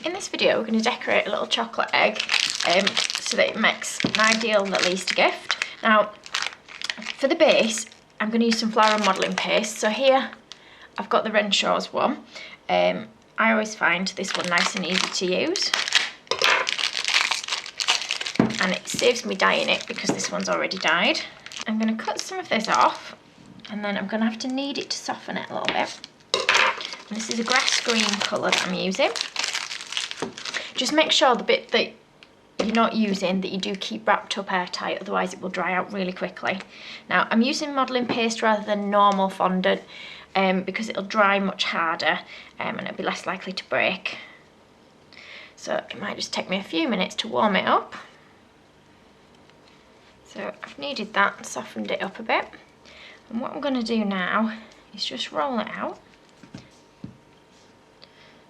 in this video we're going to decorate a little chocolate egg so that it makes an ideal little Easter gift. Now for the base I'm going to use some flour and modelling paste. So here I've got the Renshaws one. I always find this one nice and easy to use, and it saves me dyeing it because this one's already dyed. I'm going to cut some of this off, and then I'm going to have to knead it to soften it a little bit. And this is a grass green colour that I'm using. Just make sure the bit that you're not using that you do keep wrapped up airtight, otherwise it will dry out really quickly. Now I'm using modelling paste rather than normal fondant because it'll dry much harder and it'll be less likely to break. So it might just take me a few minutes to warm it up. So I've kneaded that and softened it up a bit. And what I'm going to do now is just roll it out.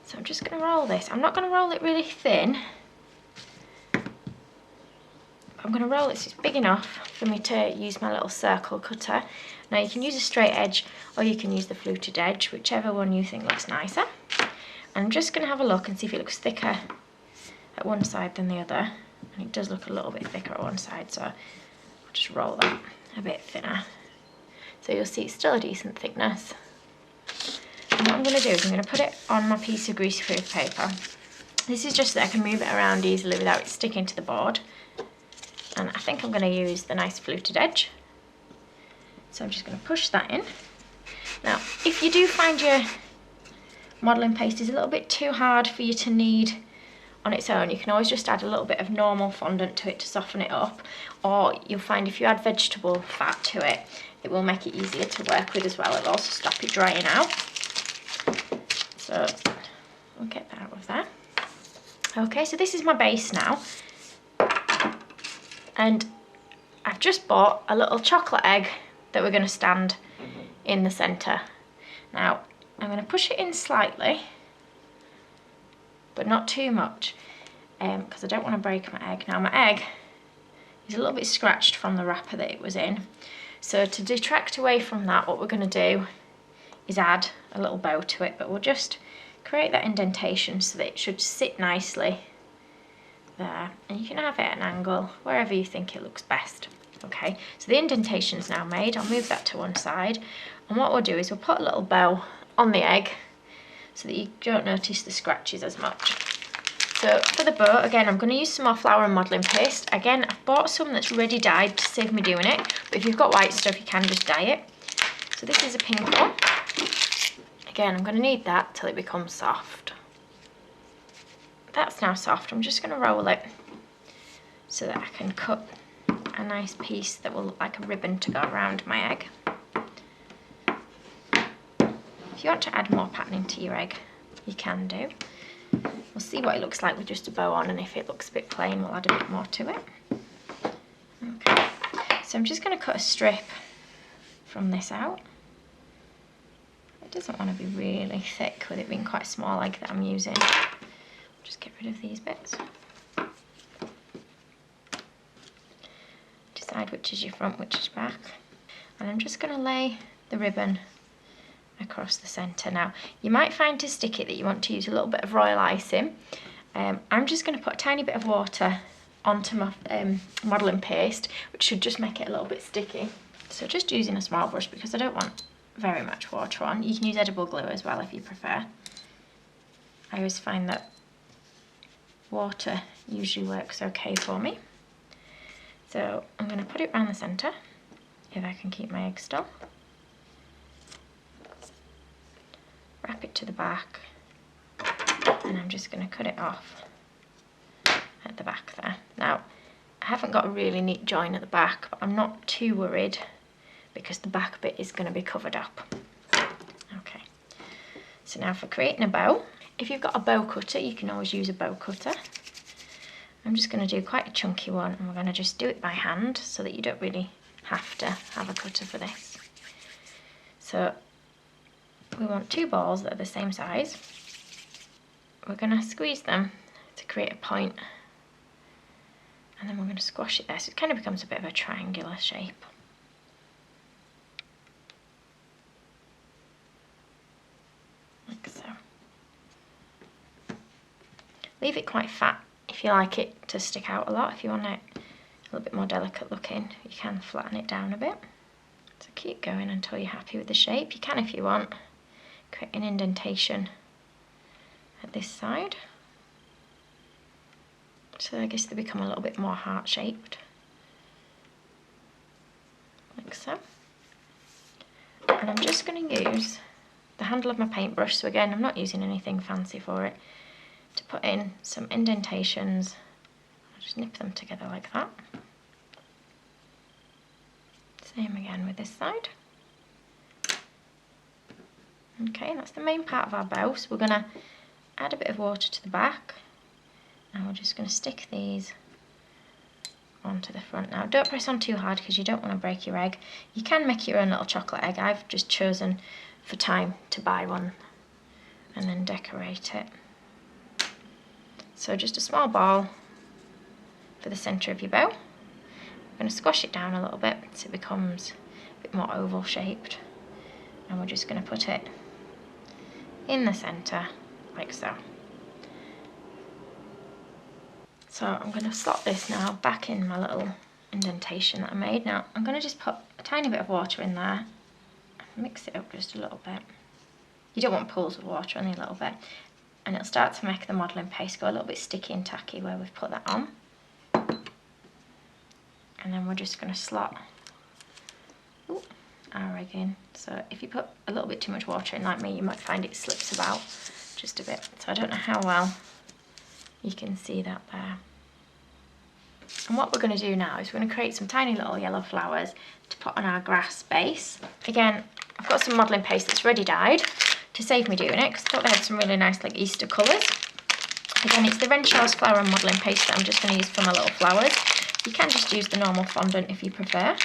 So I'm just going to roll this. I'm not going to roll it really thin. I'm going to roll it so it's big enough for me to use my little circle cutter. Now you can use a straight edge or you can use the fluted edge, whichever one you think looks nicer. And I'm just going to have a look and see if it looks thicker at one side than the other. And it does look a little bit thicker at one side, so I'll just roll that a bit thinner. So you'll see it's still a decent thickness. And what I'm going to do is I'm going to put it on my piece of greaseproof paper. This is just so that I can move it around easily without it sticking to the board. And I think I'm going to use the nice fluted edge. So I'm just going to push that in. Now, if you do find your modelling paste is a little bit too hard for you to knead on its own, you can always just add a little bit of normal fondant to it to soften it up. Or you'll find if you add vegetable fat to it, it will make it easier to work with as well. It'll also stop it drying out. So we'll get that out of there. Okay, so this is my base now. And I've just bought a little chocolate egg that we're going to stand in the centre. Now I'm going to push it in slightly, but not too much, because I don't want to break my egg. Now my egg is a little bit scratched from the wrapper that it was in, so to detract away from that, what we're going to do is add a little bow to it, but we'll just create that indentation so that it should sit nicely there, and you can have it at an angle wherever you think it looks best. Okay, so the indentation is now made. I'll move that to one side, and what we'll do is we'll put a little bow on the egg so that you don't notice the scratches as much. So for the bow, again, I'm going to use some more flour and modelling paste. Again, I've bought some that's ready dyed to save me doing it, but if you've got white stuff you can just dye it. So this is a pink one. Again, I'm going to knead that till it becomes soft. That's now soft. I'm just going to roll it so that I can cut a nice piece that will look like a ribbon to go around my egg. If you want to add more patterning to your egg, you can do. We'll see what it looks like with just a bow on, and if it looks a bit plain, we'll add a bit more to it. Okay, so I'm just going to cut a strip from this out. It doesn't want to be really thick with it being quite a small egg that I'm using. Just get rid of these bits. Decide which is your front, which is back. And I'm just going to lay the ribbon across the centre. Now, you might find to stick it that you want to use a little bit of royal icing. I'm just going to put a tiny bit of water onto my modelling paste, which should just make it a little bit sticky. So just using a small brush because I don't want very much water on. You can use edible glue as well if you prefer. I always find that water usually works okay for me. So I'm going to put it around the centre, if I can keep my egg still. Wrap it to the back, and I'm just going to cut it off at the back there. Now, I haven't got a really neat join at the back, but I'm not too worried because the back bit is going to be covered up. Okay, so now for creating a bow, if you've got a bow cutter, you can always use a bow cutter. I'm just going to do quite a chunky one, and we're going to just do it by hand so that you don't really have to have a cutter for this. So we want two balls that are the same size. We're going to squeeze them to create a point, and then we're going to squash it there so it kind of becomes a bit of a triangular shape. Like so. Leave it quite fat if you like it to stick out a lot. If you want it a little bit more delicate looking, you can flatten it down a bit. So keep going until you're happy with the shape. You can, if you want, create an indentation at this side. So I guess they become a little bit more heart-shaped. Like so. And I'm just going to use the handle of my paintbrush, so again I'm not using anything fancy for it, to put in some indentations. I'll just nip them together like that. Same again with this side. Okay, that's the main part of our bow, so we're going to add a bit of water to the back, and we're just going to stick these onto the front. Now don't press on too hard because you don't want to break your egg. You can make your own little chocolate egg. I've just chosen for time to buy one and then decorate it. So just a small ball for the centre of your bow. I'm going to squash it down a little bit so it becomes a bit more oval shaped, and we're just going to put it in the centre like so. So I'm going to slot this now back in my little indentation that I made. Now I'm going to just put a tiny bit of water in there and mix it up just a little bit. You don't want pools of water, only a little bit. And it'll start to make the modelling paste go a little bit sticky and tacky where we've put that on. And then we're just going to slot our egg in. So if you put a little bit too much water in like me, you might find it slips about just a bit. So I don't know how well you can see that there. And what we're going to do now is we're going to create some tiny little yellow flowers to put on our grass base. Again, I've got some modelling paste that's ready dyed to save me doing it because I thought they had some really nice like Easter colours. Again, it's the Renshaws flower and modelling paste that I'm just going to use for my little flowers. You can just use the normal fondant if you prefer.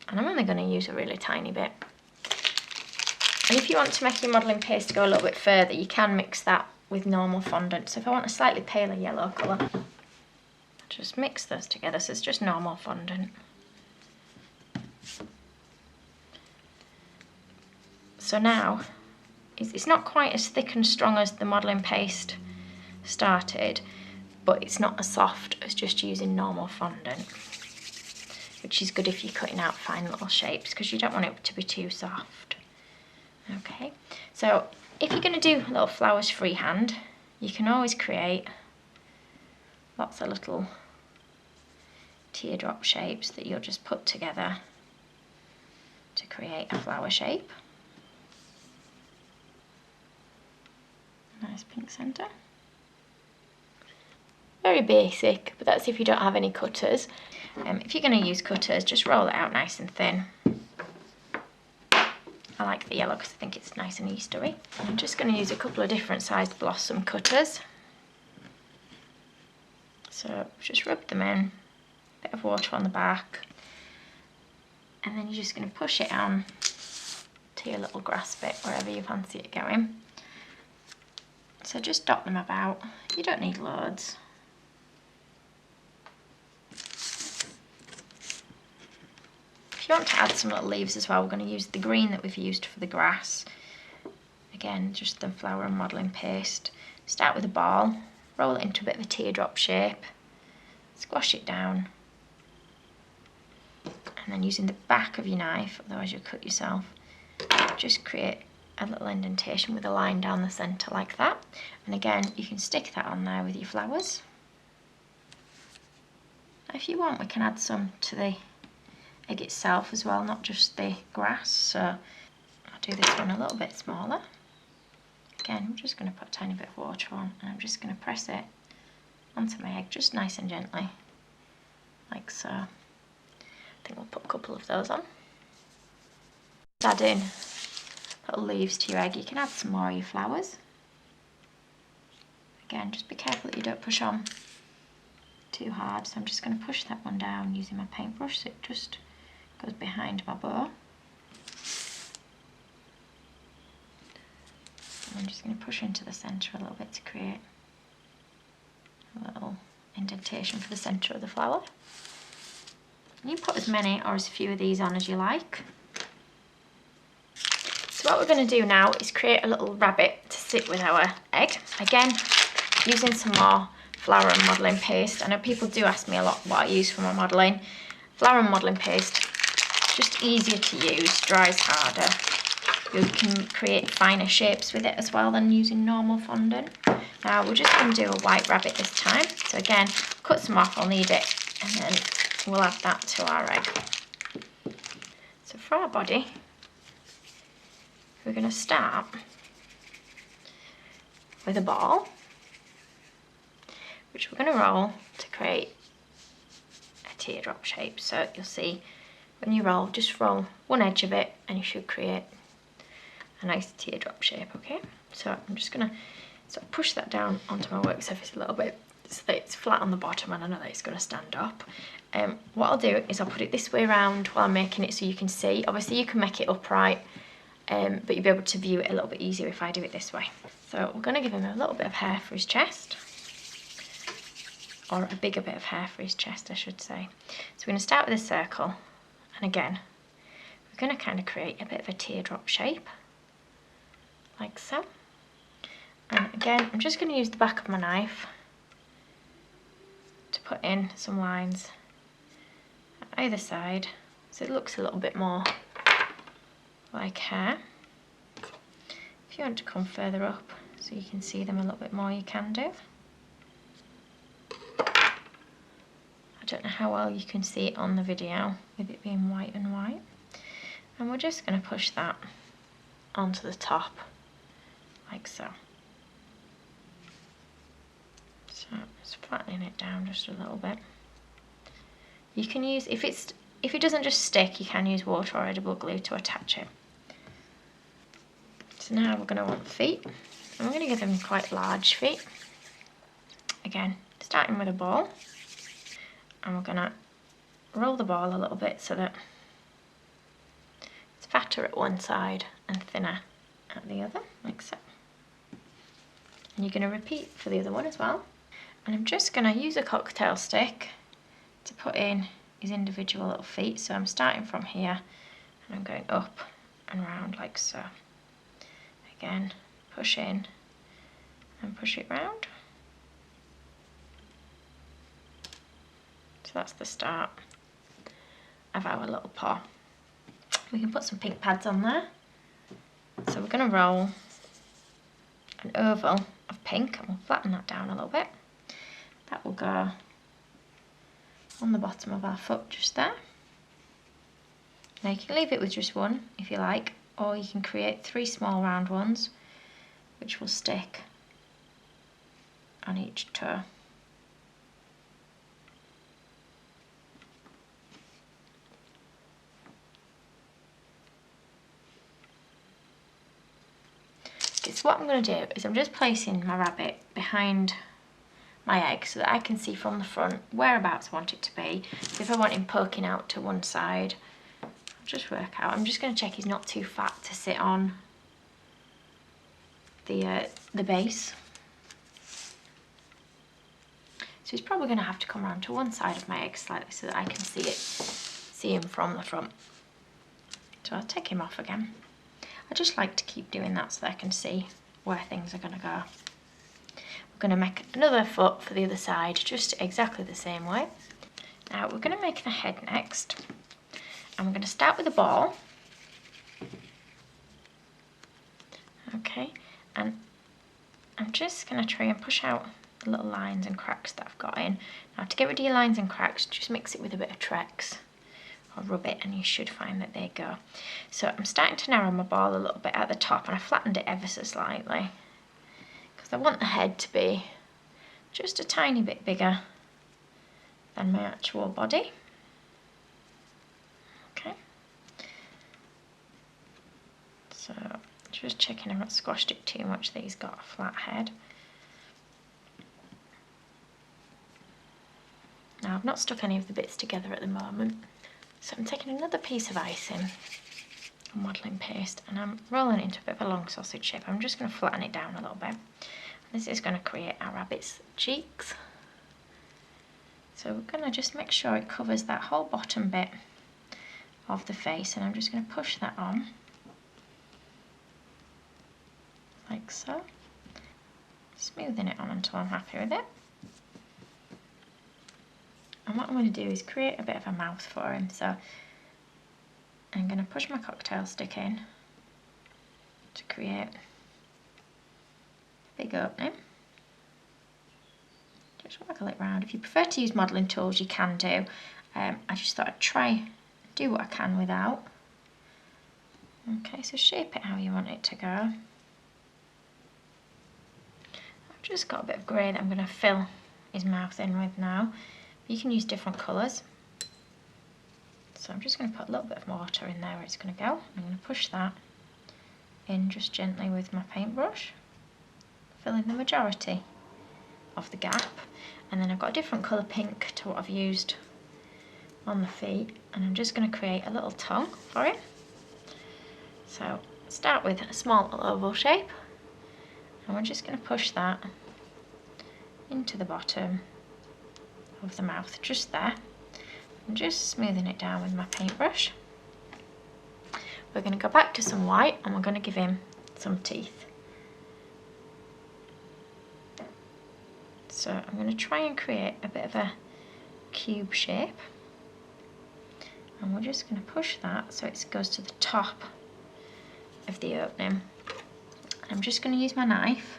And I'm only going to use a really tiny bit. And if you want to make your modelling paste go a little bit further, you can mix that with normal fondant. So if I want a slightly paler yellow colour, I'll just mix those together, so it's just normal fondant. So now, it's not quite as thick and strong as the modelling paste started, but it's not as soft as just using normal fondant, which is good if you're cutting out fine little shapes because you don't want it to be too soft. Okay, so if you're going to do little flowers freehand, you can always create lots of little teardrop shapes that you'll just put together to create a flower shape. Nice pink centre. Very basic, but that's if you don't have any cutters. If you're going to use cutters, just roll it out nice and thin. I like the yellow because I think it's nice and Eastery. I'm just going to use a couple of different sized blossom cutters. So just rub them in, a bit of water on the back, and then you're just going to push it on to your little grass bit wherever you fancy it going. So just dot them about, you don't need loads. If you want to add some little leaves as well, we're going to use the green that we've used for the grass. Again, just the flower and modelling paste. Start with a ball, roll it into a bit of a teardrop shape, squash it down, and then using the back of your knife, otherwise you'll cut yourself, just create a little indentation with a line down the centre like that. And again, you can stick that on there with your flowers. If you want, we can add some to the egg itself as well, not just the grass. So I'll do this one a little bit smaller. Again, I'm just going to put a tiny bit of water on, and I'm just going to press it onto my egg just nice and gently, like so. I think we'll put a couple of those on. Add in little leaves to your egg. You can add some more of your flowers. Again, just be careful that you don't push on too hard. So I'm just going to push that one down using my paintbrush so it just goes behind my bow. And I'm just going to push into the centre a little bit to create a little indentation for the centre of the flower. And you put as many or as few of these on as you like. So what we're going to do now is create a little rabbit to sit with our egg. Again, using some more flour and modelling paste. I know people do ask me a lot what I use for my modelling. Flour and modelling paste, just easier to use, dries harder. You can create finer shapes with it as well than using normal fondant. Now we're just going to do a white rabbit this time. So again, cut some off, I'll need it, and then we'll add that to our egg. So for our body, we're going to start with a ball, which we're going to roll to create a teardrop shape. So you'll see when you roll, just roll one edge of it and you should create a nice teardrop shape, okay? So I'm just going to sort of push that down onto my work surface a little bit so that it's flat on the bottom, and I know that it's going to stand up. What I'll do is I'll put it this way around while I'm making it so you can see. Obviously you can make it upright, but you'll be able to view it a little bit easier if I do it this way. So we're going to give him a little bit of hair for his chest, or a bigger bit of hair for his chest I should say. So we're going to start with a circle, and again we're going to kind of create a bit of a teardrop shape, like so. And again, I'm just going to use the back of my knife to put in some lines at either side so it looks a little bit more like hair. If you want to come further up so you can see them a little bit more, you can do. I don't know how well you can see it on the video with it being white and white. And we're just going to push that onto the top like so. So just flattening it down just a little bit. You can use, if it doesn't just stick, you can use water or edible glue to attach it. So now we're going to want feet, and we're going to give them quite large feet. Again, starting with a ball, and we're going to roll the ball a little bit so that it's fatter at one side and thinner at the other, like so. And you're going to repeat for the other one as well. And I'm just going to use a cocktail stick to put in his individual little feet. So I'm starting from here and I'm going up and round like so. Again, push in and push it round. So that's the start of our little paw. We can put some pink pads on there. So we're going to roll an oval of pink, and we'll flatten that down a little bit. That will go on the bottom of our foot just there. Now you can leave it with just one if you like, or you can create 3 small round ones which will stick on each toe. Okay, so what I'm going to do is I'm just placing my rabbit behind my egg so that I can see from the front whereabouts I want it to be. So if I want him poking out to one side, I'll just work out. I'm just going to check he's not too fat to sit on the base. So he's probably going to have to come around to one side of my egg slightly so that I can see him from the front. So I'll take him off again. I just like to keep doing that so that I can see where things are going to go. We're going to make another foot for the other side, just exactly the same way. Now we're going to make the head next, and we're going to start with a ball. Okay, and I'm just going to try and push out the little lines and cracks that I've got in. Now to get rid of your lines and cracks, just mix it with a bit of Trex or rub it and you should find that they go. So I'm starting to narrow my ball a little bit at the top, and I flattened it ever so slightly because I want the head to be just a tiny bit bigger than my actual body. Okay, so just checking I've not squashed it too much that he's got a flat head. Now I've not stuck any of the bits together at the moment, so I'm taking another piece of icing or modelling paste and I'm rolling it into a bit of a long sausage shape. I'm just going to flatten it down a little bit. This is going to create our rabbit's cheeks. So we're going to just make sure it covers that whole bottom bit of the face, and I'm just going to push that on like so. smoothing it on until I'm happy with it. And what I'm going to do is create a bit of a mouth for him. So I'm going to push my cocktail stick in to create a big opening. Just waggle it round. If you prefer to use modelling tools, you can do. I just thought I'd try and do what I can without. Okay, so shape it how you want it to go. I've just got a bit of grey that I'm going to fill his mouth in with now. You can use different colours. So I'm just going to put a little bit of water in there where it's going to go. I'm going to push that in just gently with my paintbrush, filling the majority of the gap. And then I've got a different colour pink to what I've used on the feet, and I'm just going to create a little tongue for him. So start with a small oval shape, and we're just going to push that into the bottom of the mouth, just there. I'm just smoothing it down with my paintbrush. We're going to go back to some white, and we're going to give him some teeth. So I'm going to try and create a bit of a cube shape, and we're just going to push that so it goes to the top of the opening. I'm just going to use my knife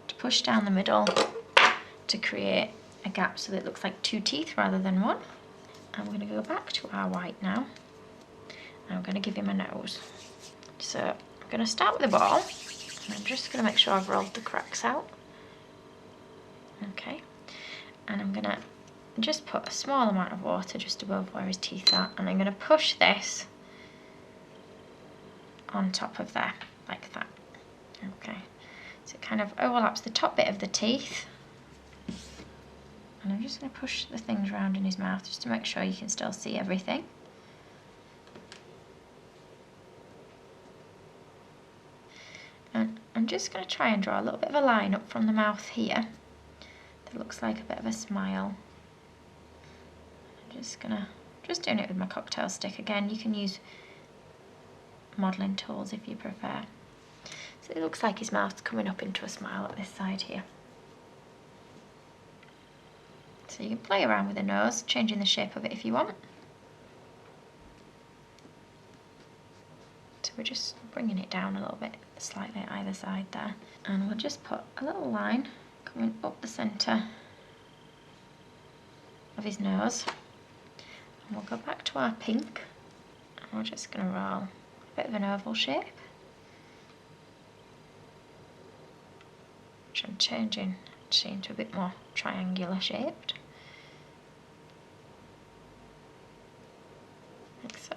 to push down the middle to create a gap so that it looks like two teeth rather than one. And we're going to go back to our white now, and I'm going to give him a nose. So I'm going to start with a ball, and I'm just going to make sure I've rolled the cracks out. Okay, and I'm going to just put a small amount of water just above where his teeth are, and I'm going to push this on top of there, like that. Okay, so it kind of overlaps the top bit of the teeth, and I'm just going to push the things around in his mouth just to make sure you can still see everything. And I'm just going to try and draw a little bit of a line up from the mouth here that looks like a bit of a smile. I'm just doing it with my cocktail stick. Again, you can use modelling tools if you prefer. So it looks like his mouth's coming up into a smile at this side here. So you can play around with the nose, changing the shape of it if you want. So we're just bringing it down a little bit, slightly at either side there. And we'll just put a little line coming up the centre of his nose. And we'll go back to our pink, and we're just going to roll a bit of an oval shape, which I'm changing into a bit more triangular shaped. Like so.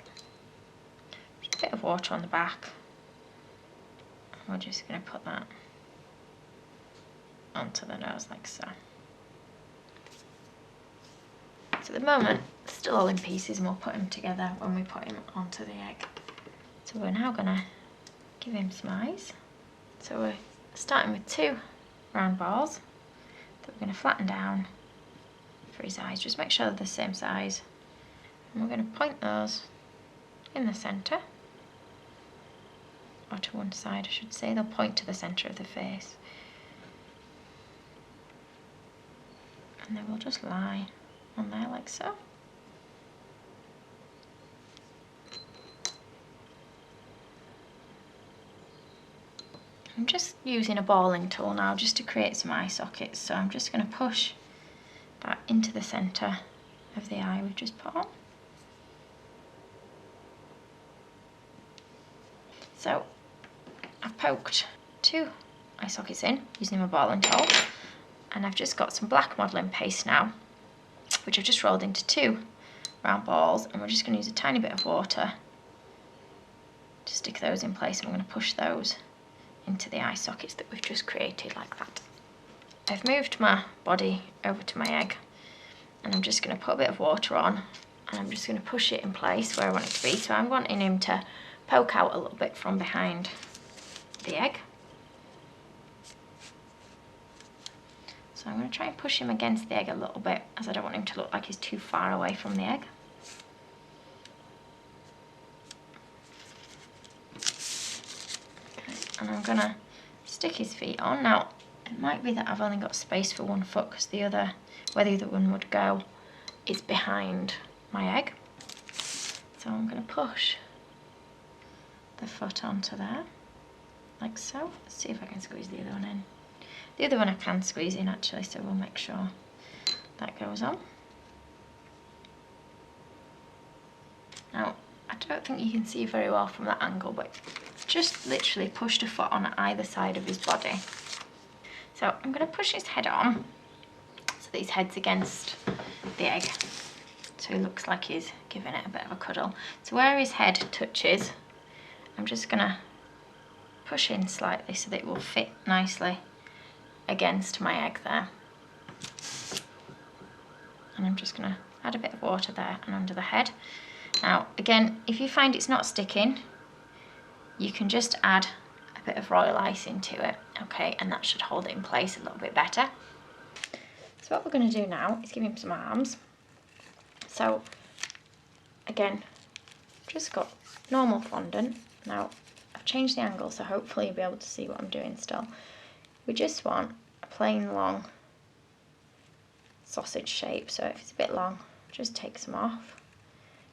Just a bit of water on the back, and we're just going to put that onto the nose like so. So at the moment, it's still all in pieces, and we'll put them together when we put him onto the egg. So we're now going to give him some eyes. So we're starting with two round balls that we're going to flatten down for his eyes. Just make sure they're the same size. And we're going to point those in the centre, or to one side I should say. They'll point to the centre of the face. And they will just lie on there like so. I'm just using a balling tool now just to create some eye sockets, so I'm just going to push that into the centre of the eye we've just put on. So I've poked two eye sockets in using my balling tool, and I've just got some black modelling paste now, which I've just rolled into two round balls, and we're just going to use a tiny bit of water to stick those in place, and we're going to push those into the eye sockets that we've just created like that. I've moved my body over to my egg, and I'm just going to put a bit of water on, and I'm just going to push it in place where I want it to be. So I'm wanting him to poke out a little bit from behind the egg. So I'm going to try and push him against the egg a little bit, as I don't want him to look like he's too far away from the egg. Okay, and I'm going to stick his feet on. Now, It might be that I've only got space for one foot because where the other one would go is behind my egg. So I'm going to push the foot onto there, like so. Let's see if I can squeeze the other one in. The other one I can squeeze in actually, so we'll make sure that goes on. Now, I don't think you can see very well from that angle, but just literally pushed a foot on either side of his body. So I'm going to push his head on, so that his head's against the egg. So he looks like he's giving it a bit of a cuddle. So where his head touches, I'm just going to push in slightly so that it will fit nicely against my egg there. And I'm just going to add a bit of water there and under the head. Now again, if you find it's not sticking, you can just add a bit of royal ice into it, okay, and that should hold it in place a little bit better. So what we're going to do now is give him some arms. So again, just got normal fondant. Now I've changed the angle, so hopefully you'll be able to see what I'm doing still. We just want a plain long sausage shape, so if it's a bit long, just take some off,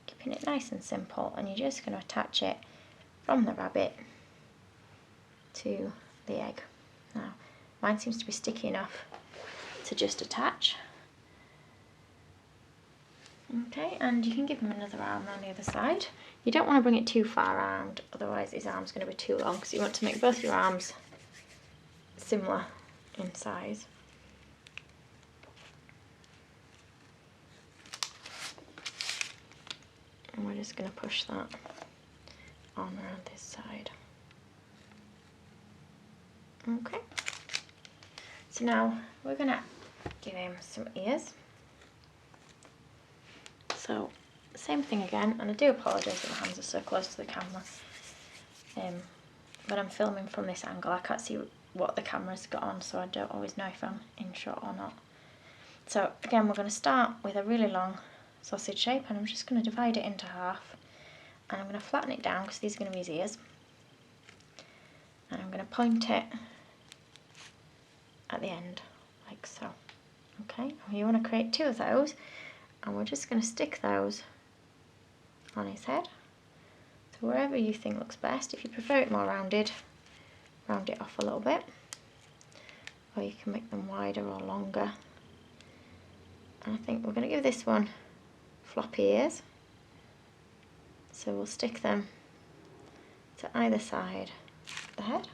keeping it nice and simple, and you're just going to attach it from the rabbit to the egg. Now mine seems to be sticky enough to just attach. Okay, and you can give him another arm around the other side. You don't want to bring it too far around, otherwise his arm's going to be too long, because you want to make both your arms similar in size. And we're just going to push that arm around this side. Okay, so now we're going to give him some ears. So same thing again, and I do apologise that my hands are so close to the camera, but I'm filming from this angle. I can't see what the camera's got on, so I don't always know if I'm in shot or not. So again, we're going to start with a really long sausage shape, and I'm just going to divide it into half, and I'm going to flatten it down because these are going to be his ears, and I'm going to point it at the end like so. Okay, and you want to create two of those, and we're just going to stick those on his head. So wherever you think looks best. If you prefer it more rounded, round it off a little bit, or you can make them wider or longer. And I think we're going to give this one floppy ears, so we'll stick them to either side of the head.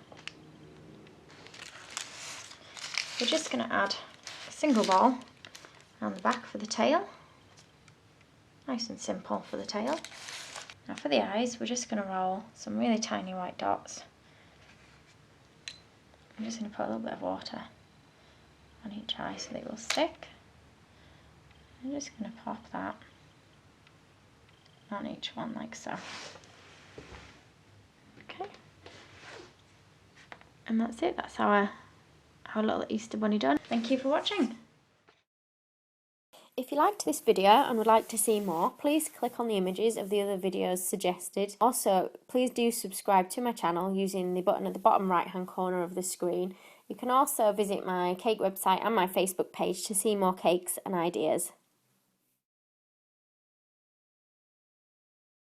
We're just going to add a single ball around the back for the tail. Nice and simple for the tail. Now for the eyes, we're just going to roll some really tiny white dots. I'm just going to put a little bit of water on each eye so that it will stick. I'm just going to pop that on each one like so. Okay. And that's it. That's our little Easter bunny done. Thank you for watching. If you liked this video and would like to see more, please click on the images of the other videos suggested. Also, please do subscribe to my channel using the button at the bottom right hand corner of the screen. You can also visit my cake website and my Facebook page to see more cakes and ideas.